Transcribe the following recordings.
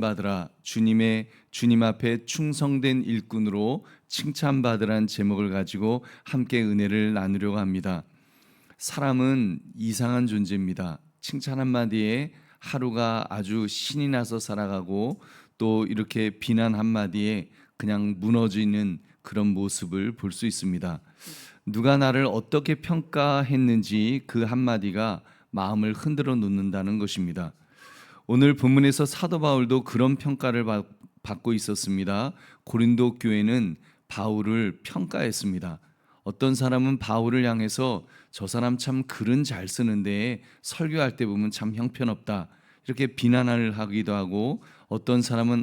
받으라. 주님 앞에 충성된 일꾼으로 칭찬받으란 제목을 가지고 함께 은혜를 나누려고 합니다. 사람은 이상한 존재입니다. 칭찬 한마디에 하루가 아주 신이 나서 살아가고, 또 이렇게 비난 한마디에 그냥 무너지는 그런 모습을 볼 수 있습니다. 누가 나를 어떻게 평가했는지 그 한마디가 마음을 흔들어 놓는다는 것입니다. 오늘 본문에서 사도 바울도 그런 평가를 받고 있었습니다. 고린도 교회는 바울을 평가했습니다. 어떤 사람은 바울을 향해서 저 사람 참 글은 잘 쓰는데 설교할 때 보면 참 형편없다, 이렇게 비난을 하기도 하고, 어떤 사람은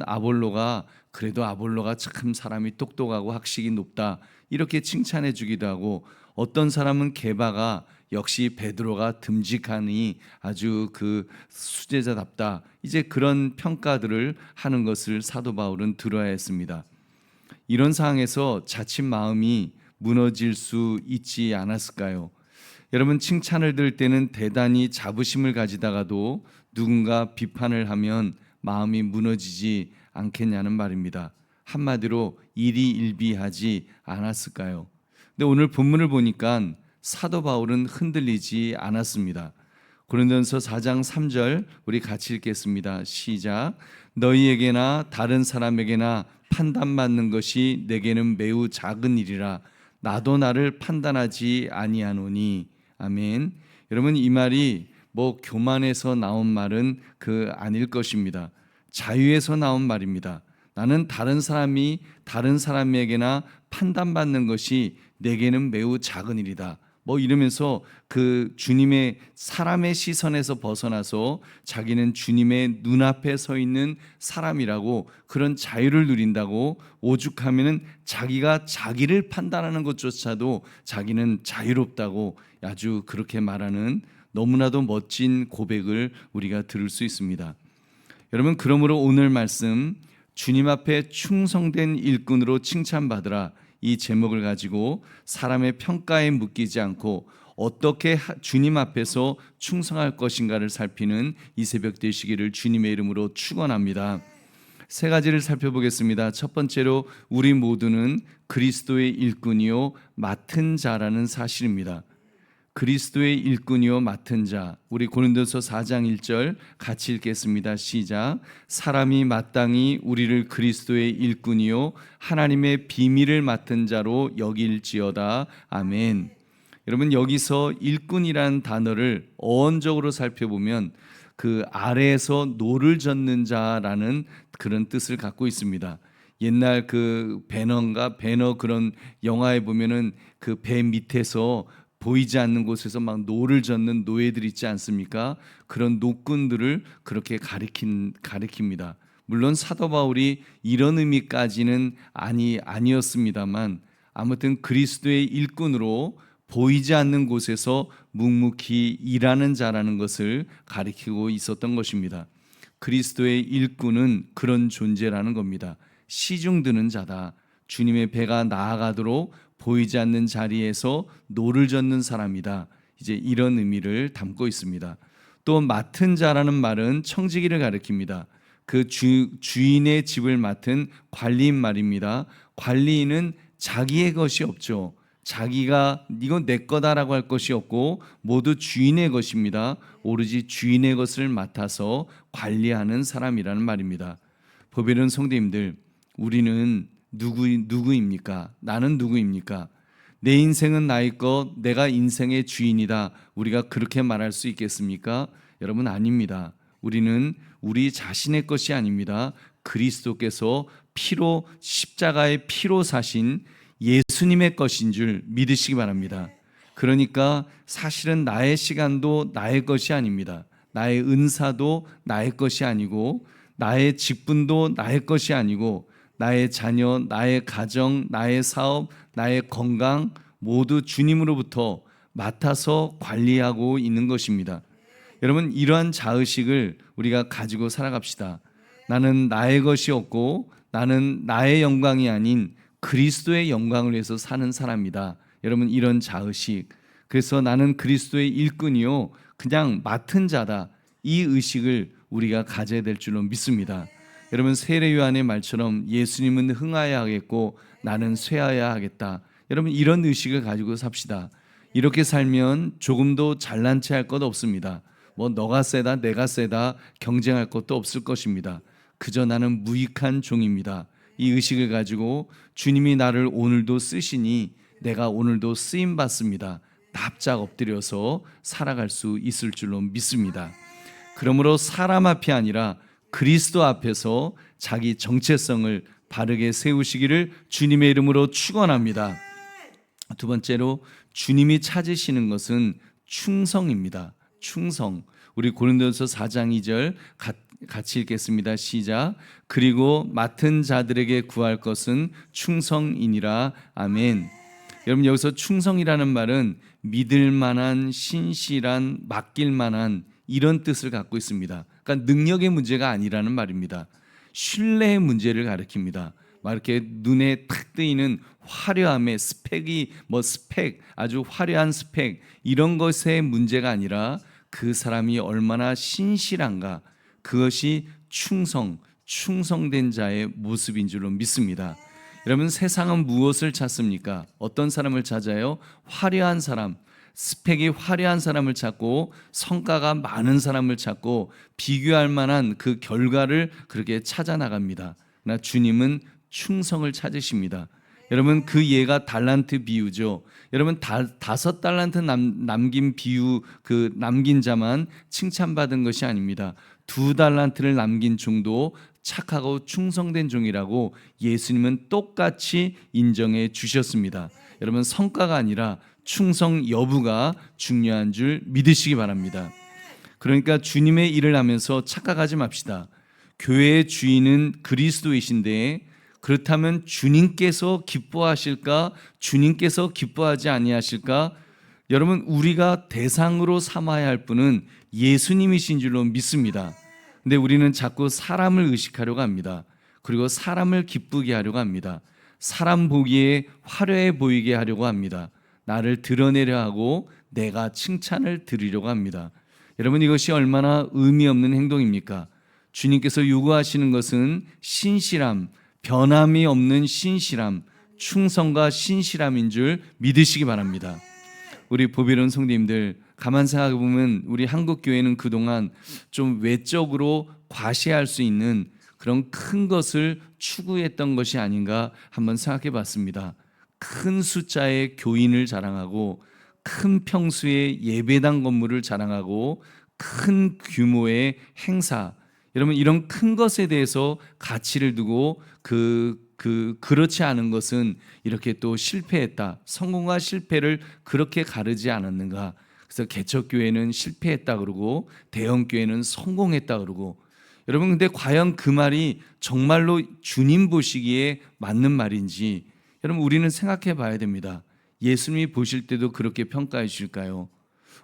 그래도 아볼로가 참 사람이 똑똑하고 학식이 높다, 이렇게 칭찬해 주기도 하고, 어떤 사람은 게바가 역시 베드로가 듬직하니 아주 그 수제자답다, 이제 그런 평가들을 하는 것을 사도 바울은 들어야 했습니다. 이런 상황에서 자칫 마음이 무너질 수 있지 않았을까요? 여러분, 칭찬을 들을 때는 대단히 자부심을 가지다가도 누군가 비판을 하면 마음이 무너지지 않겠냐는 말입니다. 한마디로 일희일비하지 않았을까요? 근데 오늘 본문을 보니까 사도 바울은 흔들리지 않았습니다. 고린도전서 4장 3절 우리 같이 읽겠습니다. 시작. 너희에게나 다른 사람에게나 판단받는 것이 내게는 매우 작은 일이라 나도 나를 판단하지 아니하노니. 아멘. 여러분, 이 말이 교만에서 나온 말은 아닐 것입니다. 자유에서 나온 말입니다. 나는 다른 사람에게나 판단받는 것이 내게는 매우 작은 일이다, 이러면서 주님의 사람의 시선에서 벗어나서 자기는 주님의 눈앞에 서 있는 사람이라고, 그런 자유를 누린다고, 오죽하면은 자기가 자기를 판단하는 것조차도 자기는 자유롭다고 아주 그렇게 말하는 너무나도 멋진 고백을 우리가 들을 수 있습니다. 여러분, 그러므로 오늘 말씀 주님 앞에 충성된 일꾼으로 칭찬받으라, 이 제목을 가지고 사람의 평가에 묶이지 않고 어떻게 주님 앞에서 충성할 것인가를 살피는 이 새벽 되시기를 주님의 이름으로 축원합니다. 세 가지를 살펴보겠습니다. 첫 번째로, 우리 모두는 그리스도의 일꾼이요 맡은 자라는 사실입니다. 그리스도의 일꾼이요 맡은 자. 우리 고린도서 4장 1절 같이 읽겠습니다. 시작. 사람이 마땅히 우리를 그리스도의 일꾼이요 하나님의 비밀을 맡은 자로 여길지어다. 아멘. 여러분, 여기서 일꾼이라는 단어를 어원적으로 살펴보면 그 아래에서 노를 젓는 자라는 그런 뜻을 갖고 있습니다. 옛날 배너 그런 영화에 보면은 그 배 밑에서 보이지 않는 곳에서 막 노를 젓는 노예들 있지 않습니까? 그런 노꾼들을 그렇게 가리킵니다. 물론 사도 바울이 이런 의미까지는 아니었습니다만, 아무튼 그리스도의 일꾼으로 보이지 않는 곳에서 묵묵히 일하는 자라는 것을 가리키고 있었던 것입니다. 그리스도의 일꾼은 그런 존재라는 겁니다. 시중 드는 자다. 주님의 배가 나아가도록 보이지 않는 자리에서 노를 젓는 사람이다, 이제 이런 의미를 담고 있습니다. 또 맡은 자라는 말은 청지기를 가리킵니다. 주인의 집을 맡은 관리인 말입니다. 관리인은 자기의 것이 없죠. 자기가 이건 내 거다라고 할 것이 없고 모두 주인의 것입니다. 오로지 주인의 것을 맡아서 관리하는 사람이라는 말입니다. 보배로운 성도님들, 우리는 누구입니까? 나는 누구입니까? 내 인생은 나의 것, 내가 인생의 주인이다, 우리가 그렇게 말할 수 있겠습니까? 여러분, 아닙니다. 우리는 우리 자신의 것이 아닙니다. 그리스도께서 십자가의 피로 사신 예수님의 것인 줄 믿으시기 바랍니다. 그러니까 사실은 나의 시간도 나의 것이 아닙니다. 나의 은사도 나의 것이 아니고, 나의 직분도 나의 것이 아니고, 나의 자녀, 나의 가정, 나의 사업, 나의 건강 모두 주님으로부터 맡아서 관리하고 있는 것입니다. 여러분, 이러한 자의식을 우리가 가지고 살아갑시다. 나는 나의 것이 없고 나는 나의 영광이 아닌 그리스도의 영광을 위해서 사는 사람이다. 여러분, 이런 자의식, 그래서 나는 그리스도의 일꾼이요 그냥 맡은 자다, 이 의식을 우리가 가져야 될 줄로 믿습니다. 여러분, 세례 요한의 말처럼 예수님은 흥하여야 하겠고 나는 쇠하여야 하겠다. 여러분, 이런 의식을 가지고 삽시다. 이렇게 살면 조금도 잘난 체 할 것 없습니다. 뭐 너가 세다 내가 세다 경쟁할 것도 없을 것입니다. 그저 나는 무익한 종입니다. 이 의식을 가지고 주님이 나를 오늘도 쓰시니 내가 오늘도 쓰임 받습니다. 납작 엎드려서 살아갈 수 있을 줄로 믿습니다. 그러므로 사람 앞이 아니라 그리스도 앞에서 자기 정체성을 바르게 세우시기를 주님의 이름으로 축원합니다. 두 번째로 주님이 찾으시는 것은 충성입니다. 충성. 우리 고린도전서 4장 2절 같이 읽겠습니다. 시작. 그리고 맡은 자들에게 구할 것은 충성이니라. 아멘. 여러분, 여기서 충성이라는 말은 믿을 만한, 신실한, 맡길 만한 이런 뜻을 갖고 있습니다. 그러니까 능력의 문제가 아니라는 말입니다. 신뢰의 문제를 가리킵니다. 막 이렇게 눈에 탁 뜨이는 화려함의 스펙이 스펙, 아주 화려한 스펙, 이런 것의 문제가 아니라 그 사람이 얼마나 신실한가, 그것이 충성된 자의 모습인 줄로 믿습니다. 여러분, 세상은 무엇을 찾습니까? 어떤 사람을 찾아요? 화려한 사람, 스펙이 화려한 사람을 찾고 성과가 많은 사람을 찾고 비교할 만한 그 결과를 그렇게 찾아 나갑니다. 그러나 주님은 충성을 찾으십니다. 여러분, 그 예가 달란트 비유죠. 여러분, 5달란트 남긴 비유, 그 남긴 자만 칭찬받은 것이 아닙니다. 2달란트를 남긴 종도 착하고 충성된 종이라고 예수님은 똑같이 인정해 주셨습니다. 여러분, 성과가 아니라 충성 여부가 중요한 줄 믿으시기 바랍니다. 그러니까 주님의 일을 하면서 착각하지 맙시다. 교회의 주인은 그리스도이신데 그렇다면 주님께서 기뻐하실까? 주님께서 기뻐하지 아니하실까? 여러분, 우리가 대상으로 삼아야 할 분은 예수님이신 줄로 믿습니다. 근데 우리는 자꾸 사람을 의식하려고 합니다. 그리고 사람을 기쁘게 하려고 합니다. 사람 보기에 화려해 보이게 하려고 합니다. 나를 드러내려 하고 내가 칭찬을 드리려고 합니다. 여러분, 이것이 얼마나 의미 없는 행동입니까? 주님께서 요구하시는 것은 신실함, 변함이 없는 신실함, 충성과 신실함인 줄 믿으시기 바랍니다. 우리 보배로운 성도님들, 가만 생각해 보면 우리 한국 교회는 그동안 좀 외적으로 과시할 수 있는 그런 큰 것을 추구했던 것이 아닌가 한번 생각해 봤습니다. 큰 숫자의 교인을 자랑하고 큰 평수의 예배당 건물을 자랑하고 큰 규모의 행사, 여러분, 이런 큰 것에 대해서 가치를 두고 그렇지 않은 것은 이렇게 또 실패했다, 성공과 실패를 그렇게 가르지 않았는가. 그래서 개척교회는 실패했다 그러고 대형교회는 성공했다 그러고, 여러분, 근데 과연 그 말이 정말로 주님 보시기에 맞는 말인지 여러분, 우리는 생각해 봐야 됩니다. 예수님이 보실 때도 그렇게 평가해 주실까요?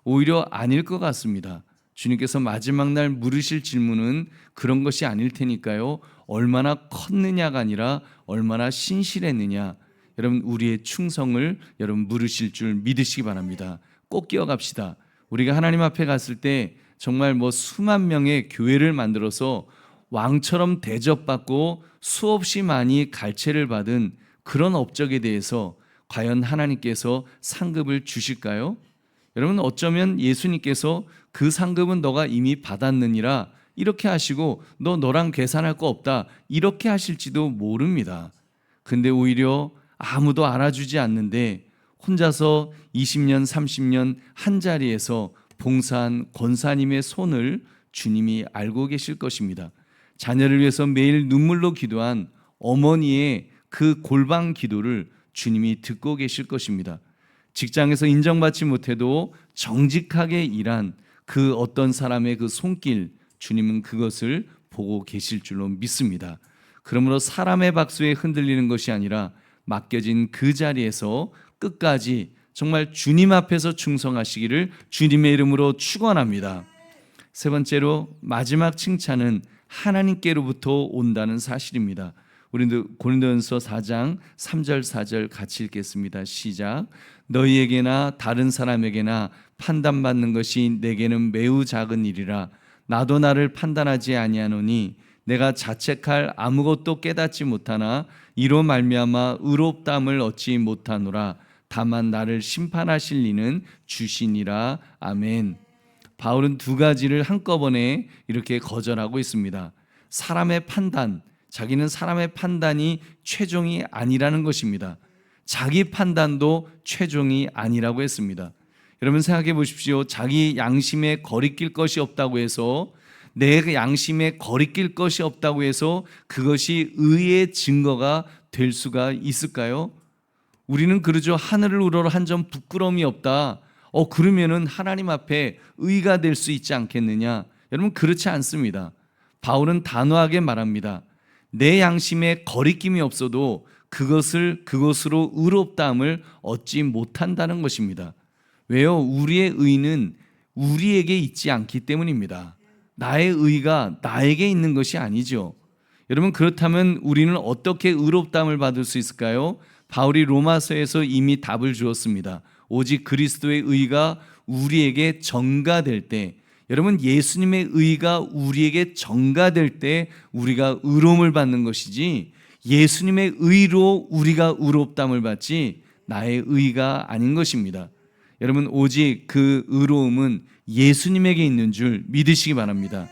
오히려 아닐 것 같습니다. 주님께서 마지막 날 물으실 질문은 그런 것이 아닐 테니까요. 얼마나 컸느냐가 아니라 얼마나 신실했느냐. 여러분, 우리의 충성을 여러분 물으실 줄 믿으시기 바랍니다. 꼭 기억합시다. 우리가 하나님 앞에 갔을 때 정말 수만 명의 교회를 만들어서 왕처럼 대접받고 수없이 많이 갈채를 받은 그런 업적에 대해서 과연 하나님께서 상급을 주실까요? 여러분, 어쩌면 예수님께서 그 상급은 너가 이미 받았느니라 이렇게 하시고 너랑 계산할 거 없다 이렇게 하실지도 모릅니다. 근데 오히려 아무도 알아주지 않는데 혼자서 20년 30년 한 자리에서 봉사한 권사님의 손을 주님이 알고 계실 것입니다. 자녀를 위해서 매일 눈물로 기도한 어머니의 그 골방 기도를 주님이 듣고 계실 것입니다. 직장에서 인정받지 못해도 정직하게 일한 그 어떤 사람의 그 손길, 주님은 그것을 보고 계실 줄로 믿습니다. 그러므로 사람의 박수에 흔들리는 것이 아니라 맡겨진 그 자리에서 끝까지 정말 주님 앞에서 충성하시기를 주님의 이름으로 축원합니다. 세 번째로 마지막 칭찬은 하나님께로부터 온다는 사실입니다. 우리도 고린도전서 4장 3절 4절 같이 읽겠습니다. 시작. 너희에게나 다른 사람에게나 판단받는 것이 내게는 매우 작은 일이라 나도 나를 판단하지 아니하노니 내가 자책할 아무것도 깨닫지 못하나 이로 말미암아 의롭다함을 얻지 못하노라. 다만 나를 심판하실 이는 주시니라. 아멘. 바울은 두 가지를 한꺼번에 이렇게 거절하고 있습니다. 사람의 판단, 자기는 사람의 판단이 최종이 아니라는 것입니다. 자기 판단도 최종이 아니라고 했습니다. 여러분 생각해 보십시오. 자기 양심에 거리낄 것이 없다고 해서, 내 양심에 거리낄 것이 없다고 해서 그것이 의의 증거가 될 수가 있을까요? 우리는 그러죠. 하늘을 우러러 한 점 부끄러움이 없다. 그러면은 하나님 앞에 의가 될 수 있지 않겠느냐? 여러분 그렇지 않습니다. 바울은 단호하게 말합니다. 내 양심에 거리낌이 없어도 그것으로 의롭다함을 얻지 못한다는 것입니다. 왜요? 우리의 의는 우리에게 있지 않기 때문입니다. 나의 의가 나에게 있는 것이 아니죠. 여러분 그렇다면 우리는 어떻게 의롭다함을 받을 수 있을까요? 바울이 로마서에서 이미 답을 주었습니다. 오직 그리스도의 의가 우리에게 전가될 때, 여러분 예수님의 의가 우리에게 전가될 때 우리가 의로움을 받는 것이지, 예수님의 의로 우리가 의롭다함을 받지 나의 의가 아닌 것입니다. 여러분 오직 그 의로움은 예수님에게 있는 줄 믿으시기 바랍니다.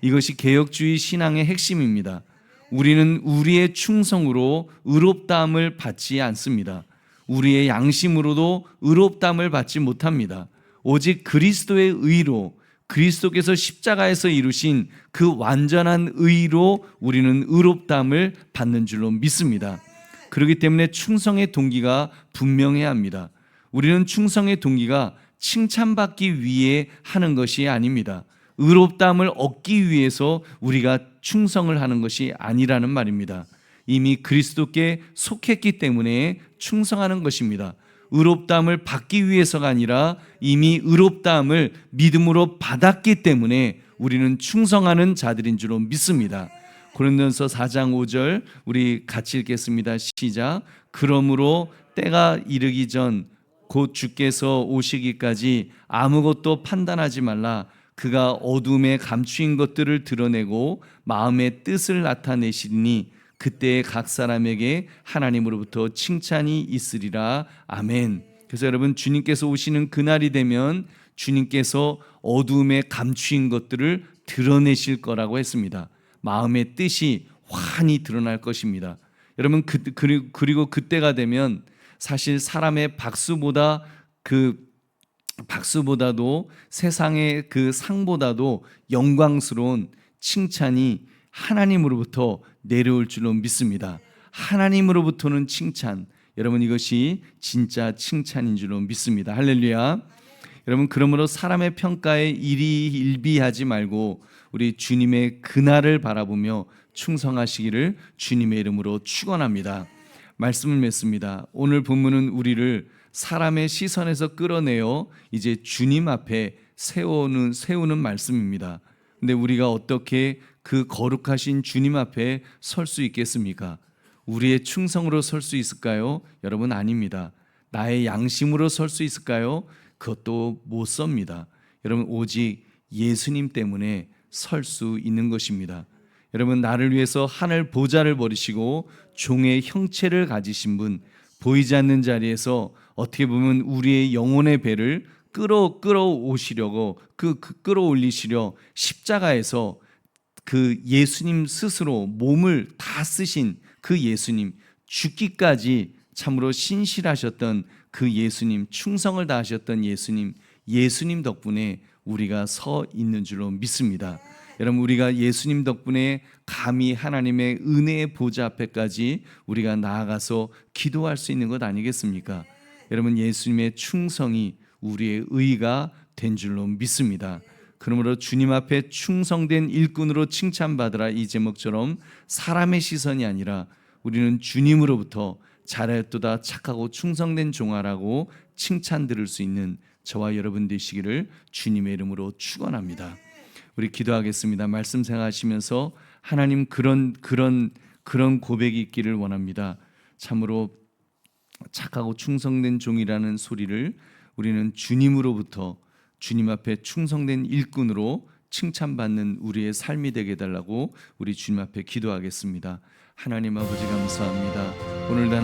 이것이 개혁주의 신앙의 핵심입니다. 우리는 우리의 충성으로 의롭다함을 받지 않습니다. 우리의 양심으로도 의롭다함을 받지 못합니다. 오직 그리스도의 의로, 그리스도께서 십자가에서 이루신 그 완전한 의로 우리는 의롭다함을 받는 줄로 믿습니다. 그렇기 때문에 충성의 동기가 분명해야 합니다. 우리는 충성의 동기가 칭찬받기 위해 하는 것이 아닙니다. 의롭다함을 얻기 위해서 우리가 충성을 하는 것이 아니라는 말입니다. 이미 그리스도께 속했기 때문에 충성하는 것입니다. 의롭다함을 받기 위해서가 아니라 이미 의롭다함을 믿음으로 받았기 때문에 우리는 충성하는 자들인 줄로 믿습니다. 고린도전서 4장 5절 우리 같이 읽겠습니다. 시작. 그러므로 때가 이르기 전 곧 주께서 오시기까지 아무것도 판단하지 말라. 그가 어둠에 감추인 것들을 드러내고 마음의 뜻을 나타내시니 그때에 각 사람에게 하나님으로부터 칭찬이 있으리라. 아멘. 그래서 여러분 주님께서 오시는 그날이 되면 주님께서 어둠에 감추인 것들을 드러내실 거라고 했습니다. 마음의 뜻이 환히 드러날 것입니다. 여러분 그리고 그때가 되면 사실 사람의 박수보다도 세상의 그 상보다도 영광스러운 칭찬이 하나님으로부터 내려올 줄로 믿습니다. 하나님으로부터는 칭찬, 여러분 이것이 진짜 칭찬인 줄로 믿습니다. 할렐루야. 여러분 그러므로 사람의 평가에 일비하지 말고 우리 주님의 그날을 바라보며 충성하시기를 주님의 이름으로 축원합니다. 말씀을 맺습니다. 오늘 본문은 우리를 사람의 시선에서 끌어내어 이제 주님 앞에 세우는 말씀입니다. 근데 우리가 어떻게 그 거룩하신 주님 앞에 설 수 있겠습니까? 우리의 충성으로 설 수 있을까요? 여러분 아닙니다. 나의 양심으로 설 수 있을까요? 그것도 못 섭니다. 여러분 오직 예수님 때문에 설 수 있는 것입니다. 여러분 나를 위해서 하늘 보좌를 버리시고 종의 형체를 가지신 분, 보이지 않는 자리에서 어떻게 보면 우리의 영혼의 배를 끌어오시려고 끌어올리시려 십자가에서 그 예수님 스스로 몸을 다 쓰신 그 예수님, 죽기까지 참으로 신실하셨던 그 예수님, 충성을 다하셨던 예수님 덕분에 우리가 서 있는 줄로 믿습니다. 여러분 우리가 예수님 덕분에 감히 하나님의 은혜의 보좌 앞에까지 우리가 나아가서 기도할 수 있는 것 아니겠습니까? 여러분 예수님의 충성이 우리의 의가 된 줄로 믿습니다. 그러므로 주님 앞에 충성된 일꾼으로 칭찬받으라, 이 제목처럼 사람의 시선이 아니라 우리는 주님으로부터 잘하였도다 착하고 충성된 종아라고 칭찬 들을 수 있는 저와 여러분 되시기를 주님의 이름으로 축원합니다. 우리 기도하겠습니다. 말씀 생각하시면서 하나님 그런 고백이 있기를 원합니다. 참으로 착하고 충성된 종이라는 소리를 우리는 주님으로부터 주님 앞에 충성된 일꾼으로 칭찬받는 우리의 삶이 되게 해달라고 우리 주님 앞에 기도하겠습니다. 하나님 아버지 감사합니다. 오늘도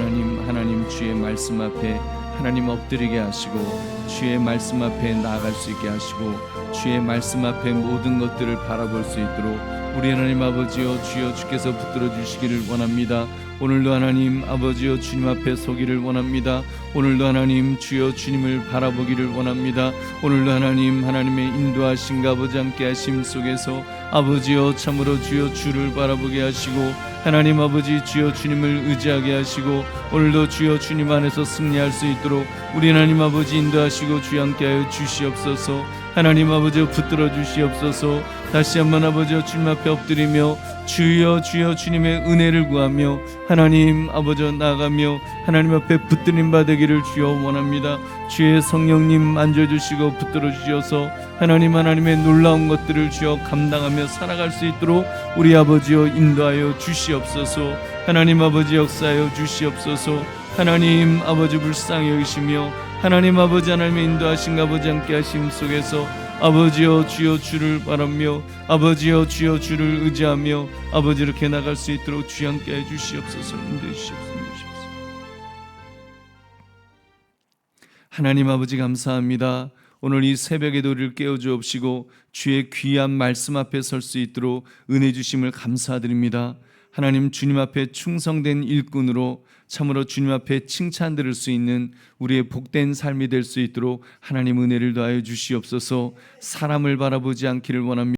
하나님 주의 말씀 앞에 하나님 엎드리게 하시고 주의 말씀 앞에 나아갈 수 있게 하시고 주의 말씀 앞에 모든 것들을 바라볼 수 있도록 우리 하나님 아버지여 주여 주께서 붙들어 주시기를 원합니다. 오늘도 하나님 아버지여 주님 앞에 서기를 원합니다. 오늘도 하나님 주여 주님을 바라보기를 원합니다. 오늘도 하나님의 인도하심과 아버지 함께 하심 속에서 아버지여 참으로 주여 주를 바라보게 하시고 하나님 아버지 주여 주님을 의지하게 하시고 오늘도 주여 주님 안에서 승리할 수 있도록 우리 하나님 아버지 인도하시고 주여 함께하여 주시옵소서. 하나님 아버지 붙들어 주시옵소서. 다시 한번 아버지 주님 앞에 엎드리며 주여 주여 주님의 은혜를 구하며 하나님 아버지 나아가며 하나님 앞에 붙들림 받으기를 주여 원합니다. 주의 성령님 만져주시고 붙들어 주셔서 하나님의 놀라운 것들을 주여 감당하며 살아갈 수 있도록 우리 아버지여 인도하여 주시옵소서. 하나님 아버지 역사하여 주시옵소서. 하나님 아버지 불쌍히 여기시며 하나님 아버지 하나님의 인도하신 아버지 함께 하심 속에서 아버지여 주여 주를 바라며 아버지여 주여 주를 의지하며 아버지 이렇게 나갈 수 있도록 주 함께 해 주시옵소서. 인도해 주시옵소서. 하나님 아버지 감사합니다. 오늘 이 새벽에도 우리를 깨워주옵시고 주의 귀한 말씀 앞에 설 수 있도록 은혜 주심을 감사드립니다. 하나님 주님 앞에 충성된 일꾼으로 참으로 주님 앞에 칭찬 들을 수 있는 우리의 복된 삶이 될 수 있도록 하나님 은혜를 더하여 주시옵소서. 사람을 바라보지 않기를 원합니다.